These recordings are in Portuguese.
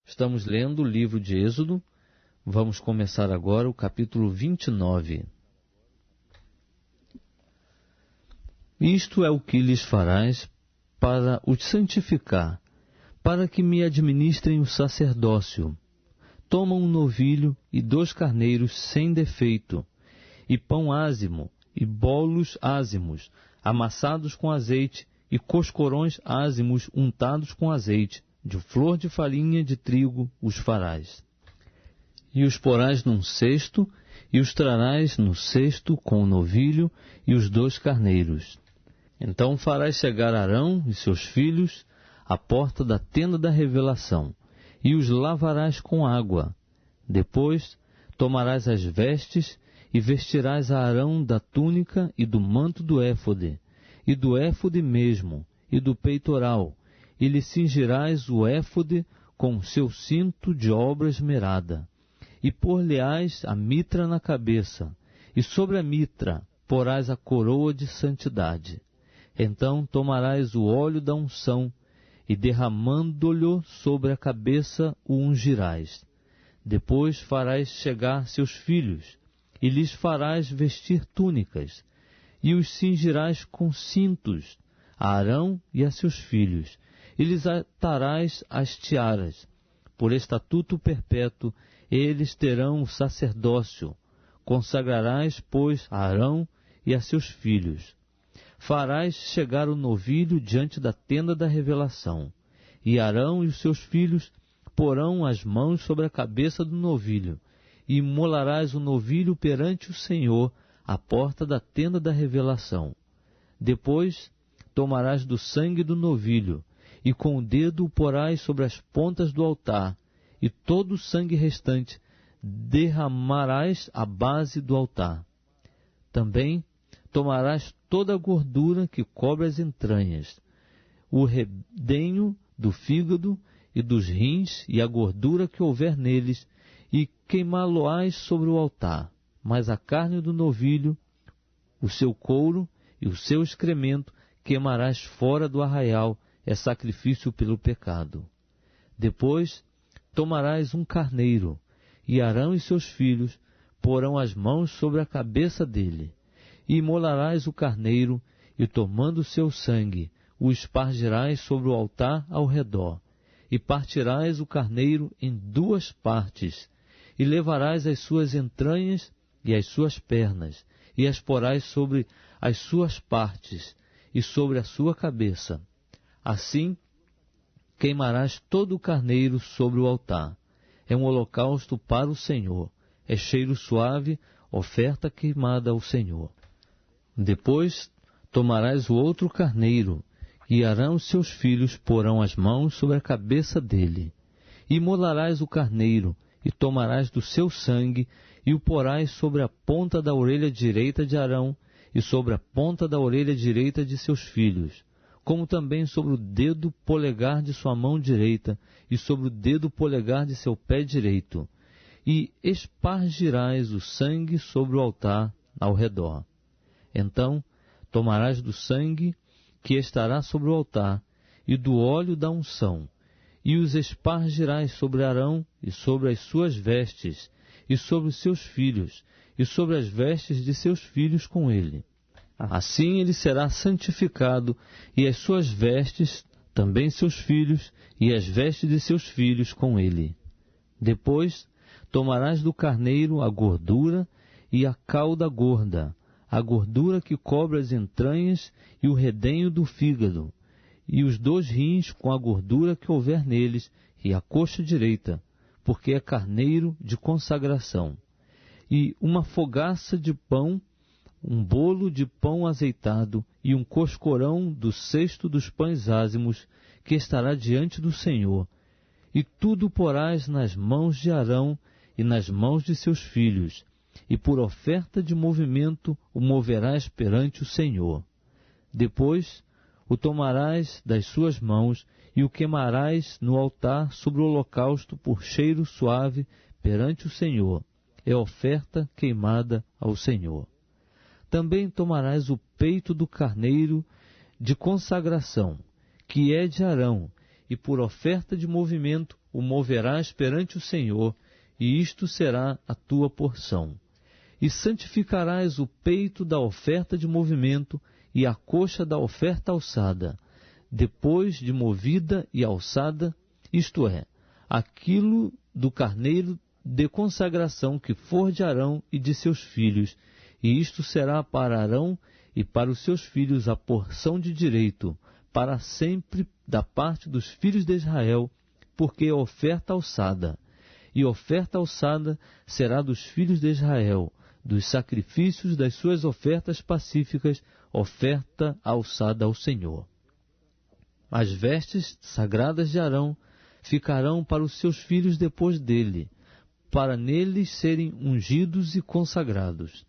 Estamos lendo o livro de Êxodo. Vamos começar agora o capítulo 29. Isto é o que lhes farás para os santificar, para que me administrem o sacerdócio. Toma um novilho e 2 carneiros sem defeito, e pão ázimo, e bolos ázimos, amassados com azeite, e coscorões ázimos untados com azeite, de flor de farinha de trigo os farás. E os porás num cesto, e os trarás no cesto com o novilho e os 2 carneiros. Então farás chegar Arão e seus filhos à porta da tenda da revelação, e os lavarás com água. Depois tomarás as vestes, e vestirás a Arão da túnica e do manto do éfode, e do éfode mesmo, e do peitoral, e lhe cingirás o éfode com o seu cinto de obra esmerada, e pôr-lhe-ás a mitra na cabeça, e sobre a mitra porás a coroa de santidade. Então tomarás o óleo da unção, e derramando-lhe sobre a cabeça o ungirás. Depois farás chegar seus filhos, e lhes farás vestir túnicas, e os cingirás com cintos, a Arão e a seus filhos, e lhes atarás as tiaras. Por estatuto perpétuo, eles terão o sacerdócio. Consagrarás, pois, a Arão e a seus filhos. Farás chegar o novilho diante da tenda da revelação, e Arão e os seus filhos porão as mãos sobre a cabeça do novilho, e imolarás o novilho perante o Senhor à porta da tenda da revelação. Depois tomarás do sangue do novilho, e com o dedo o porás sobre as pontas do altar, e todo o sangue restante derramarás à base do altar. Também tomarás toda a gordura que cobre as entranhas, o redenho do fígado e dos rins, e a gordura que houver neles, e queimá-lo-ás sobre o altar. Mas a carne do novilho, o seu couro e o seu excremento queimarás fora do arraial, é sacrifício pelo pecado. Depois tomarás um carneiro, e Arão e seus filhos porão as mãos sobre a cabeça dele, e imolarás o carneiro, e tomando o seu sangue, o espargirás sobre o altar ao redor, e partirás o carneiro em 2 partes, e levarás as suas entranhas e as suas pernas, e as porás sobre as suas partes, e sobre a sua cabeça. Assim queimarás todo o carneiro sobre o altar. É um holocausto para o Senhor, é cheiro suave, oferta queimada ao Senhor. Depois tomarás o outro carneiro, e Arão e seus filhos porão as mãos sobre a cabeça dele. E imolarás o carneiro, e tomarás do seu sangue, e o porás sobre a ponta da orelha direita de Arão, e sobre a ponta da orelha direita de seus filhos, como também sobre o dedo polegar de sua mão direita, e sobre o dedo polegar de seu pé direito. E espargirás o sangue sobre o altar ao redor. Então tomarás do sangue que estará sobre o altar, e do óleo da unção, e os espargirás sobre Arão, e sobre as suas vestes, e sobre os seus filhos, e sobre as vestes de seus filhos com ele. Assim ele será santificado, e as suas vestes, também seus filhos, e as vestes de seus filhos com ele. Depois tomarás do carneiro a gordura e a cauda gorda, a gordura que cobre as entranhas e o redenho do fígado, e os 2 rins com a gordura que houver neles, e a coxa direita, porque é carneiro de consagração. E uma fogaça de pão, um bolo de pão azeitado, e um coscorão do cesto dos pães ázimos, que estará diante do Senhor. E tudo porás nas mãos de Arão e nas mãos de seus filhos, e por oferta de movimento o moverás perante o Senhor. Depois o tomarás das suas mãos e o queimarás no altar sobre o holocausto por cheiro suave perante o Senhor. É oferta queimada ao Senhor. Também tomarás o peito do carneiro de consagração, que é de Arão, e por oferta de movimento o moverás perante o Senhor, e isto será a tua porção. E santificarás o peito da oferta de movimento e a coxa da oferta alçada, depois de movida e alçada, isto é, aquilo do carneiro de consagração que for de Arão e de seus filhos, e isto será para Arão e para os seus filhos a porção de direito, para sempre da parte dos filhos de Israel, porque é oferta alçada. E oferta alçada será dos filhos de Israel, dos sacrifícios das suas ofertas pacíficas, oferta alçada ao Senhor. As vestes sagradas de Arão ficarão para os seus filhos depois dele, para neles serem ungidos e consagrados.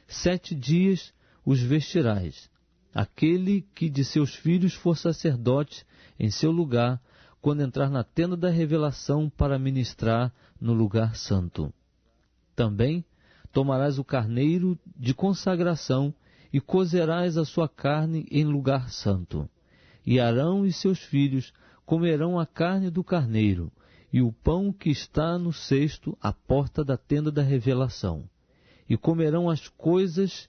7 dias os vestirás. Aquele que de seus filhos for sacerdote em seu lugar, quando entrar na tenda da revelação para ministrar no lugar santo. Também tomarás o carneiro de consagração e cozerás a sua carne em lugar santo. E Arão e seus filhos comerão a carne do carneiro e o pão que está no cesto à porta da tenda da revelação. E comerão as coisas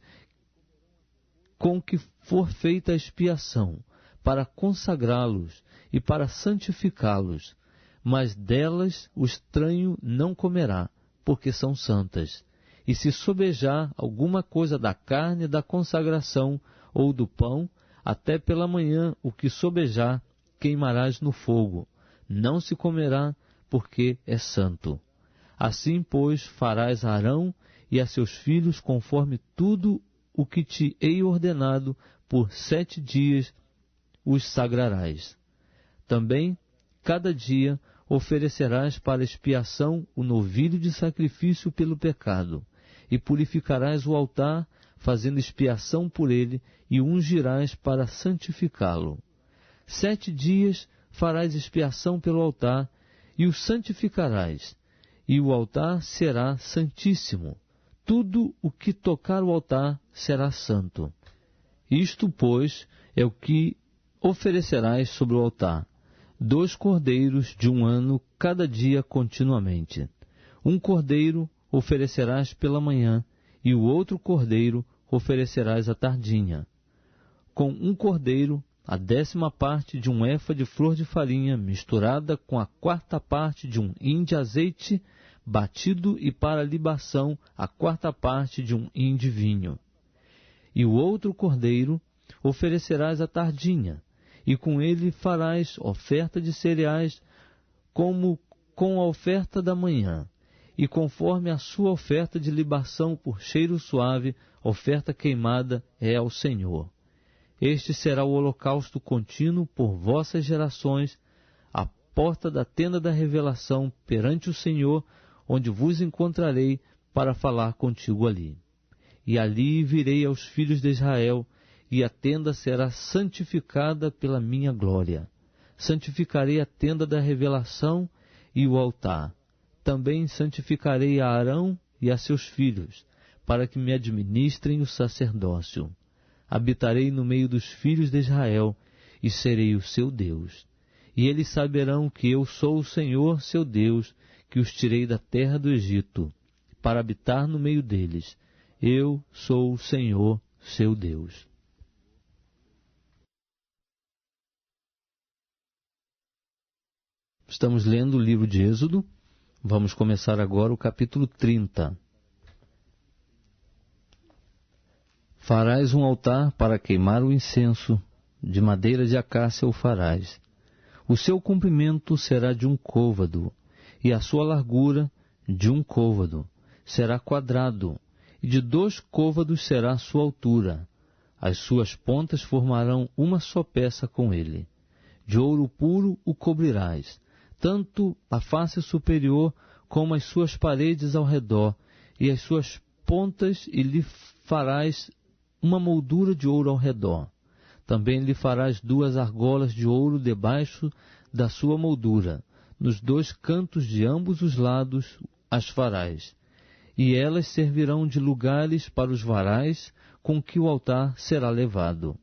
com que for feita a expiação, para consagrá-los e para santificá-los. Mas delas o estranho não comerá, porque são santas. E se sobejar alguma coisa da carne da consagração ou do pão, até pela manhã o que sobejar queimarás no fogo. Não se comerá, porque é santo. Assim, pois, farás a Arão e a seus filhos conforme tudo o que te hei ordenado, por 7 dias os sagrarás. Também, cada dia, oferecerás para expiação o novilho de sacrifício pelo pecado, e purificarás o altar, fazendo expiação por ele, e ungirás para santificá-lo. 7 dias farás expiação pelo altar, e o santificarás, e o altar será santíssimo. Tudo o que tocar o altar será santo. Isto, pois, é o que oferecerás sobre o altar: 2 cordeiros de 1 ano cada dia continuamente. 1 cordeiro oferecerás pela manhã, e o outro cordeiro oferecerás à tardinha. Com 1 cordeiro, a 10ª parte de 1 efa de flor de farinha, misturada com a 4ª parte de 1 hin de azeite batido, e para libação a 4ª parte de 1 hin de vinho. E o outro cordeiro oferecerás à tardinha, e com ele farás oferta de cereais, como com a oferta da manhã, e conforme a sua oferta de libação por cheiro suave, oferta queimada é ao Senhor. Este será o holocausto contínuo por vossas gerações, à porta da tenda da revelação perante o Senhor, onde vos encontrarei para falar contigo ali. E ali virei aos filhos de Israel, e a tenda será santificada pela minha glória. Santificarei a tenda da revelação e o altar. Também santificarei a Arão e a seus filhos, para que me administrem o sacerdócio. Habitarei no meio dos filhos de Israel, e serei o seu Deus. E eles saberão que eu sou o Senhor, seu Deus, que os tirei da terra do Egito, para habitar no meio deles. Eu sou o Senhor, seu Deus. Estamos lendo o livro de Êxodo. Vamos começar agora o capítulo 30. Farás um altar para queimar o incenso, de madeira de acácia o farás. O seu comprimento será de 1 côvado, e a sua largura de 1 côvado. Será quadrado, e de 2 côvados será a sua altura. As suas pontas formarão uma só peça com ele. De ouro puro o cobrirás, tanto a face superior como as suas paredes ao redor, e as suas pontas, e lhe farás uma moldura de ouro ao redor. Também lhe farás 2 argolas de ouro debaixo da sua moldura. Nos 2 cantos de ambos os lados as farás. E elas servirão de lugares para os varais com que o altar será levado.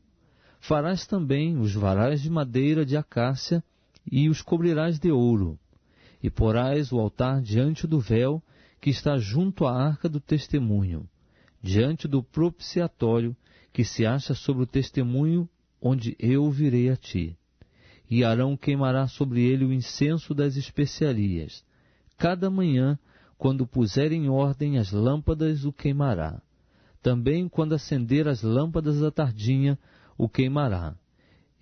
Farás também os varais de madeira de acácia, e os cobrirás de ouro. E porás o altar diante do véu que está junto à arca do testemunho, diante do propiciatório que se acha sobre o testemunho, onde eu virei a ti. E Arão queimará sobre ele o incenso das especiarias. Cada manhã, quando puser em ordem as lâmpadas, o queimará. Também quando acender as lâmpadas à tardinha, o queimará.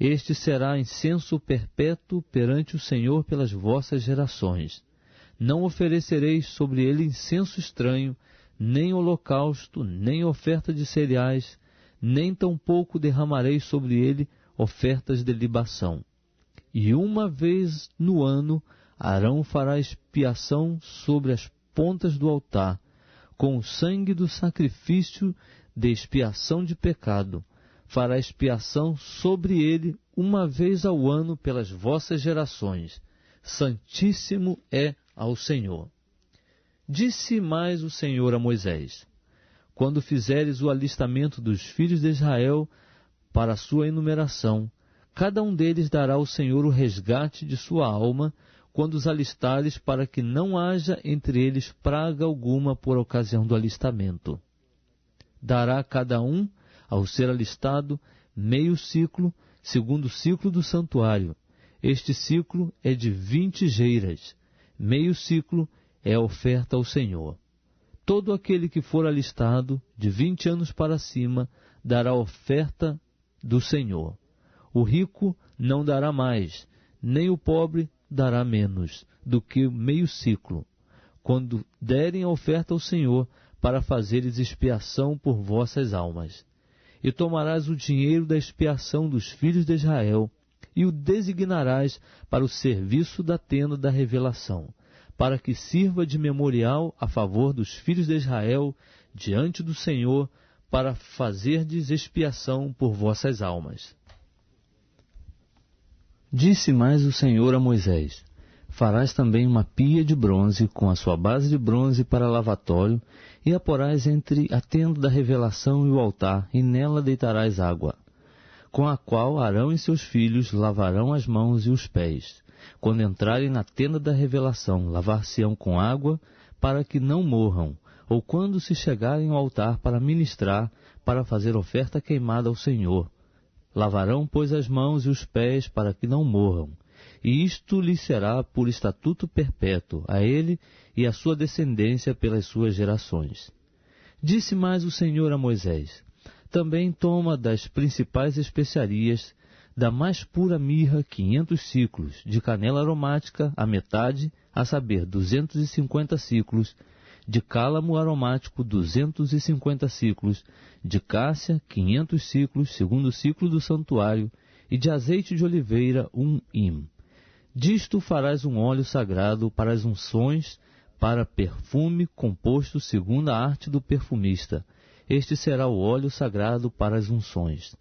Este será incenso perpétuo perante o Senhor pelas vossas gerações. Não oferecereis sobre ele incenso estranho, nem holocausto, nem oferta de cereais, nem tampouco derramareis sobre ele ofertas de libação. E uma vez no ano, Arão fará expiação sobre as pontas do altar, com o sangue do sacrifício de expiação de pecado. Fará expiação sobre ele uma vez ao ano pelas vossas gerações. Santíssimo é ao Senhor. Disse mais o Senhor a Moisés: quando fizeres o alistamento dos filhos de Israel para a sua enumeração, cada um deles dará ao Senhor o resgate de sua alma, quando os alistares, para que não haja entre eles praga alguma por ocasião do alistamento. Dará cada um, ao ser alistado, meio ciclo, segundo o ciclo do santuário. Este ciclo é de 20 geiras. Meio ciclo é a oferta ao Senhor. Todo aquele que for alistado, de 20 anos para cima, dará oferta do Senhor. O rico não dará mais, nem o pobre dará menos do que meio ciclo, quando derem a oferta ao Senhor, para fazeres expiação por vossas almas. E tomarás o dinheiro da expiação dos filhos de Israel, e o designarás para o serviço da tenda da revelação, para que sirva de memorial a favor dos filhos de Israel diante do Senhor, para fazerdes expiação por vossas almas. Disse mais o Senhor a Moisés: farás também uma pia de bronze, com a sua base de bronze para lavatório, e a porás entre a tenda da revelação e o altar, e nela deitarás água, com a qual Arão e seus filhos lavarão as mãos e os pés. Quando entrarem na tenda da revelação, lavar-se-ão com água, para que não morram, ou quando se chegarem ao altar para ministrar, para fazer oferta queimada ao Senhor. Lavarão, pois, as mãos e os pés, para que não morram. E isto lhe será por estatuto perpétuo, a ele e à sua descendência pelas suas gerações. Disse mais o Senhor a Moisés: também toma das principais especiarias, da mais pura mirra 500 ciclos, de canela aromática a metade, a saber, 250 ciclos, de cálamo aromático 250 ciclos, de cássia 500 ciclos, segundo o ciclo do santuário, e de azeite de oliveira 1 hin. Disto farás um óleo sagrado para as unções, para perfume composto segundo a arte do perfumista. Este será o óleo sagrado para as unções.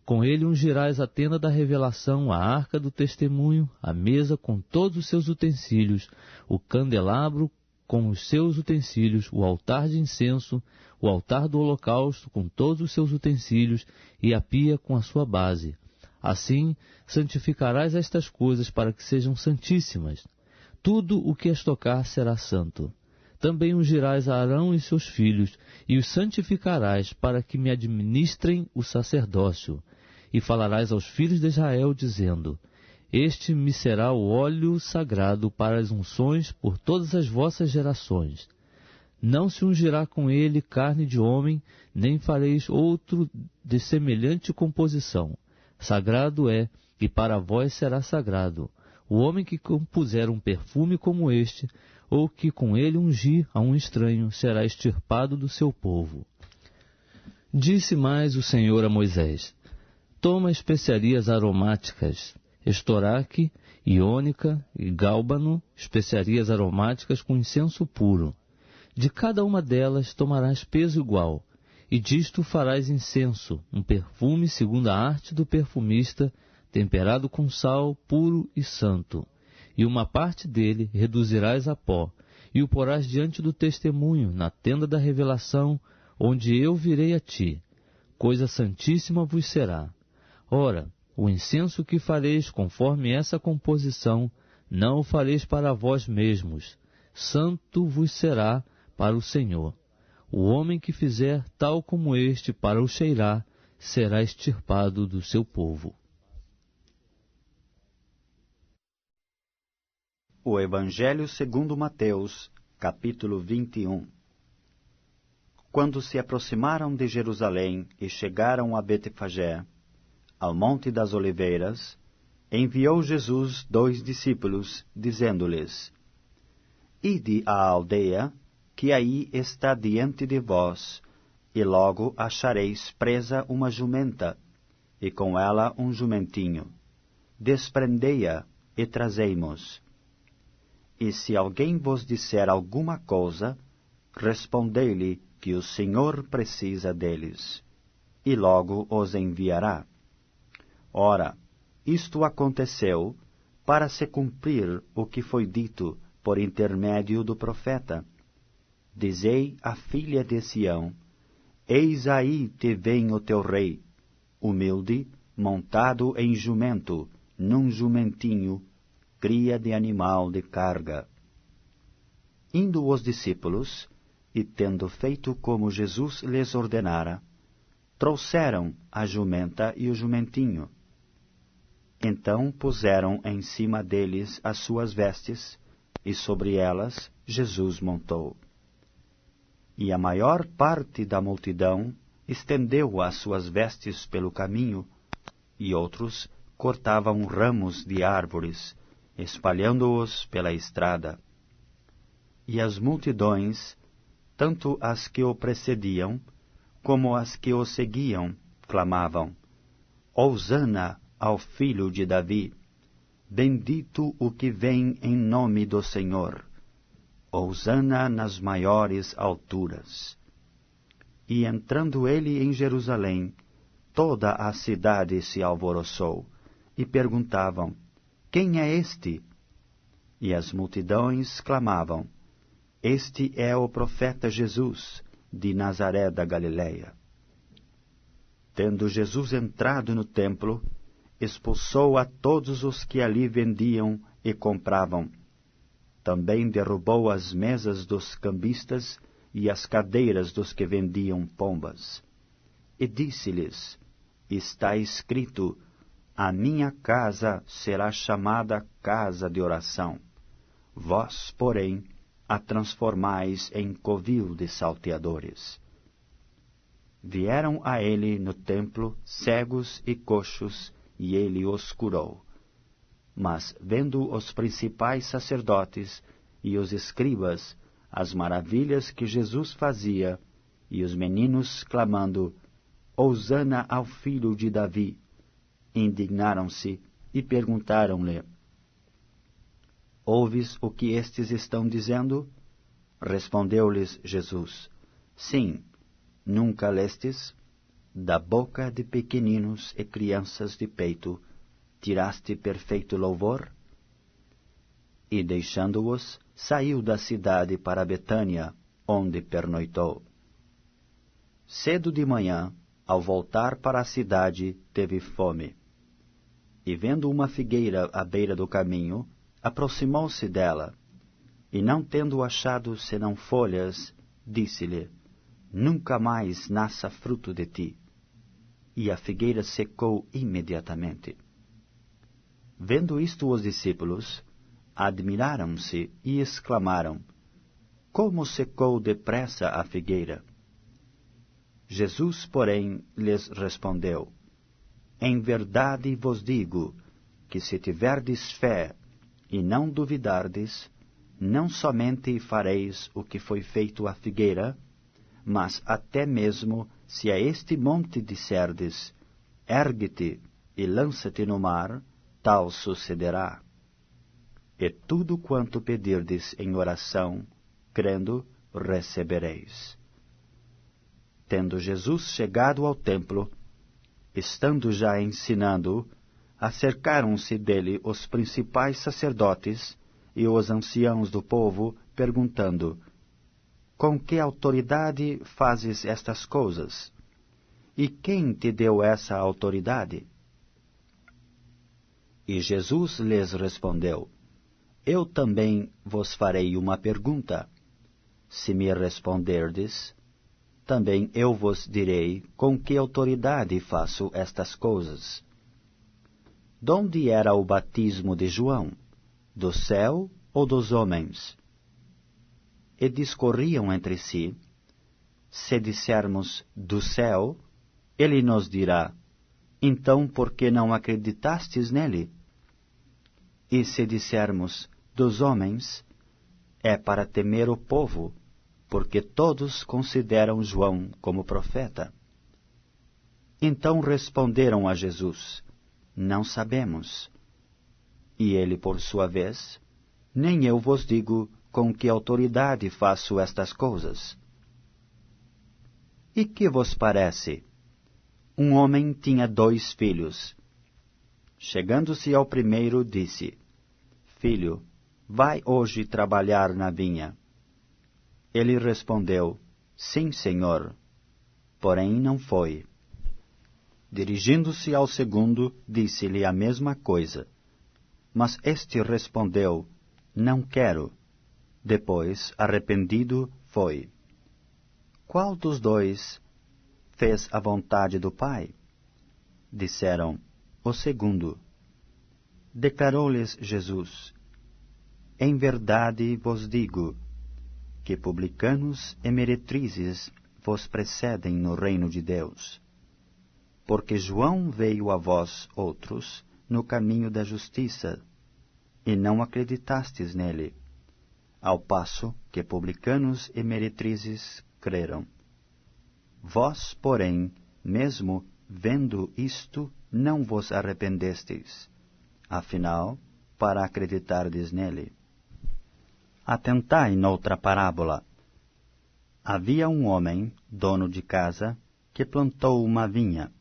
Com ele ungirás a tenda da revelação, a arca do testemunho, a mesa com todos os seus utensílios, o candelabro com os seus utensílios, o altar de incenso, o altar do holocausto com todos os seus utensílios e a pia com a sua base. Assim santificarás estas coisas para que sejam santíssimas. Tudo o que as tocar será santo. Também ungirás a Arão e seus filhos, e os santificarás para que me administrem o sacerdócio. E falarás aos filhos de Israel, dizendo: este me será o óleo sagrado para as unções por todas as vossas gerações. Não se ungirá com ele carne de homem, nem fareis outro de semelhante composição. Sagrado é, e para vós será sagrado. O homem que compuser um perfume como este, ou que com ele ungir a um estranho, será extirpado do seu povo. Disse mais o Senhor a Moisés: toma especiarias aromáticas, estoraque, iônica e gálbano, especiarias aromáticas com incenso puro. De cada uma delas tomarás peso igual, e disto farás incenso, um perfume segundo a arte do perfumista, temperado com sal, puro e santo. E uma parte dele reduzirás a pó, e o porás diante do testemunho, na tenda da revelação, onde eu virei a ti. Coisa santíssima vos será. Ora, O incenso que fareis conforme essa composição, não o fareis para vós mesmos, santo vos será para o Senhor. O homem que fizer tal como este para o cheirar, será extirpado do seu povo. O Evangelho segundo Mateus, capítulo 21. Quando se aproximaram de Jerusalém e chegaram a Betfagé, ao Monte das Oliveiras, enviou Jesus 2 discípulos, dizendo-lhes: Ide à aldeia, que aí está diante de vós, e logo achareis presa uma jumenta, e com ela um jumentinho. Desprendei-a e trazei-mos. E se alguém vos disser alguma coisa, respondei-lhe que o Senhor precisa deles, e logo os enviará. Ora, isto aconteceu para se cumprir o que foi dito por intermédio do profeta. Dizei à filha de Sião: Eis aí te vem o teu rei, humilde, montado em jumento, num jumentinho, cria de animal de carga. Indo os discípulos, e tendo feito como Jesus lhes ordenara, trouxeram a jumenta e o jumentinho. Então puseram em cima deles as suas vestes, e sobre elas Jesus montou. E a maior parte da multidão estendeu as suas vestes pelo caminho, e outros cortavam ramos de árvores, espalhando-os pela estrada. E as multidões, tanto as que o precediam, como as que o seguiam, clamavam: Hosana ao filho de Davi! Bendito o que vem em nome do Senhor! Hosana nas maiores alturas! E entrando ele em Jerusalém, toda a cidade se alvoroçou, e perguntavam: Quem é este? E as multidões clamavam: Este é o profeta Jesus, de Nazaré da Galileia. Tendo Jesus entrado no templo, expulsou a todos os que ali vendiam e compravam. Também derrubou as mesas dos cambistas e as cadeiras dos que vendiam pombas. E disse-lhes: Está escrito: A minha casa será chamada casa de oração. Vós, porém, a transformais em covil de salteadores. Vieram a ele no templo cegos e coxos, e ele os curou. Mas, vendo os principais sacerdotes e os escribas as maravilhas que Jesus fazia, e os meninos clamando: Hosana ao filho de Davi, indignaram-se e perguntaram-lhe: Ouves o que estes estão dizendo? Respondeu-lhes Jesus: Sim, nunca lestes? Da boca de pequeninos e crianças de peito tiraste perfeito louvor? E deixando-os, saiu da cidade para Betânia, onde pernoitou. Cedo de manhã, ao voltar para a cidade, teve fome. E vendo uma figueira à beira do caminho, aproximou-se dela, e não tendo achado senão folhas, disse-lhe: Nunca mais nasça fruto de ti. E a figueira secou imediatamente. Vendo isto os discípulos, admiraram-se e exclamaram: Como secou depressa a figueira? Jesus, porém, lhes respondeu: Em verdade vos digo que se tiverdes fé e não duvidardes, não somente fareis o que foi feito à figueira, mas até mesmo se a este monte disserdes: Ergue-te e lança-te no mar, tal sucederá. E tudo quanto pedirdes em oração, crendo, recebereis. Tendo Jesus chegado ao templo, estando já ensinando, acercaram-se dele os principais sacerdotes e os anciãos do povo, perguntando: Com que autoridade fazes estas coisas? E quem te deu essa autoridade? E Jesus lhes respondeu: Eu também vos farei uma pergunta. Se me responderdes, também eu vos direi com que autoridade faço estas coisas. Donde era o batismo de João? Do céu ou dos homens? E discorriam entre si. Se dissermos do céu, ele nos dirá: então por que não acreditastes nele? E se dissermos dos homens, é para temer o povo, porque todos consideram João como profeta. Então responderam a Jesus: Não sabemos. E ele, por sua vez: Nem eu vos digo com que autoridade faço estas coisas. E que vos parece? Um homem tinha 2 filhos. Chegando-se ao primeiro, disse: Filho, vai hoje trabalhar na vinha. Ele respondeu: Sim, senhor. Porém não foi. Dirigindo-se ao segundo, disse-lhe a mesma coisa. Mas este respondeu: Não quero. Depois, arrependido, foi. Qual dos 2 fez a vontade do Pai? Disseram: O segundo. Declarou-lhes Jesus: Em verdade vos digo, que publicanos e meretrizes vos precedem no reino de Deus. Porque João veio a vós outros no caminho da justiça, e não acreditastes nele, ao passo que publicanos e meretrizes creram. Vós, porém, mesmo vendo isto, não vos arrependestes, afinal, para acreditardes nele. Atentai noutra parábola. Havia um homem, dono de casa, que plantou uma vinha.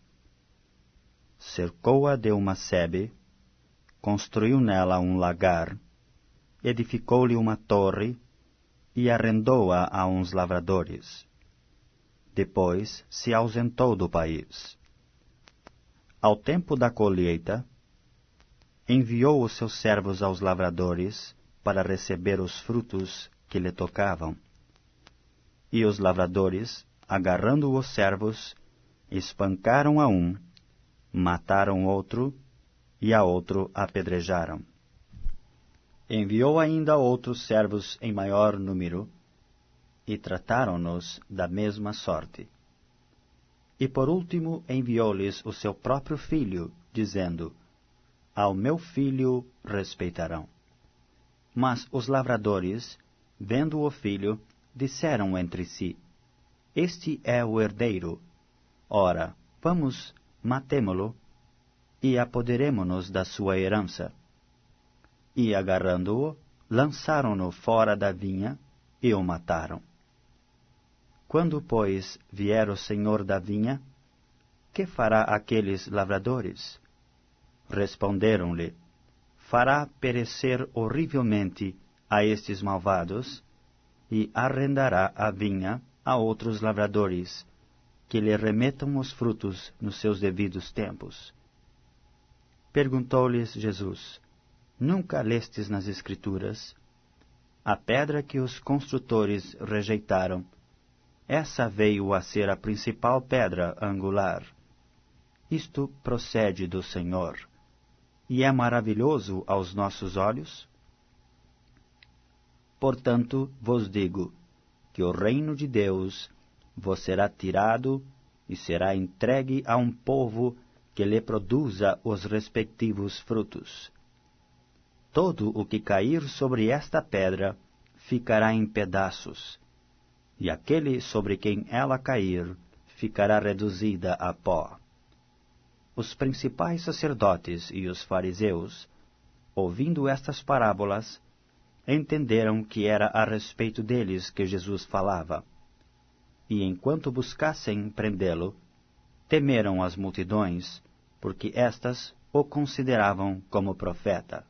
Cercou-a de uma sebe, construiu nela um lagar, edificou-lhe uma torre e arrendou-a a uns lavradores. Depois se ausentou do país. Ao tempo da colheita, enviou os seus servos aos lavradores para receber os frutos que lhe tocavam. E os lavradores, agarrando os servos, espancaram a um, mataram outro, e a outro apedrejaram. Enviou ainda outros servos em maior número, e trataram-nos da mesma sorte. E por último enviou-lhes o seu próprio filho, dizendo: Ao meu filho respeitarão. Mas os lavradores, vendo o filho, disseram entre si: Este é o herdeiro. Ora, vamos, matemo-lo, e apoderemo-nos da sua herança. E, agarrando-o, lançaram-no fora da vinha e o mataram. Quando, pois, vier o senhor da vinha, que fará aqueles lavradores? Responderam-lhe: Fará perecer horrivelmente a estes malvados, e arrendará a vinha a outros lavradores, que lhe remetam os frutos nos seus devidos tempos. Perguntou-lhes Jesus: Nunca lestes nas Escrituras? A pedra que os construtores rejeitaram, essa veio a ser a principal pedra angular. Isto procede do Senhor, e é maravilhoso aos nossos olhos? Portanto, vos digo, que o reino de Deus vos será tirado e será entregue a um povo que lhe produza os respectivos frutos. Todo o que cair sobre esta pedra ficará em pedaços, e aquele sobre quem ela cair ficará reduzida a pó. Os principais sacerdotes e os fariseus, ouvindo estas parábolas, entenderam que era a respeito deles que Jesus falava. E enquanto buscassem prendê-lo, temeram as multidões, porque estas o consideravam como profeta.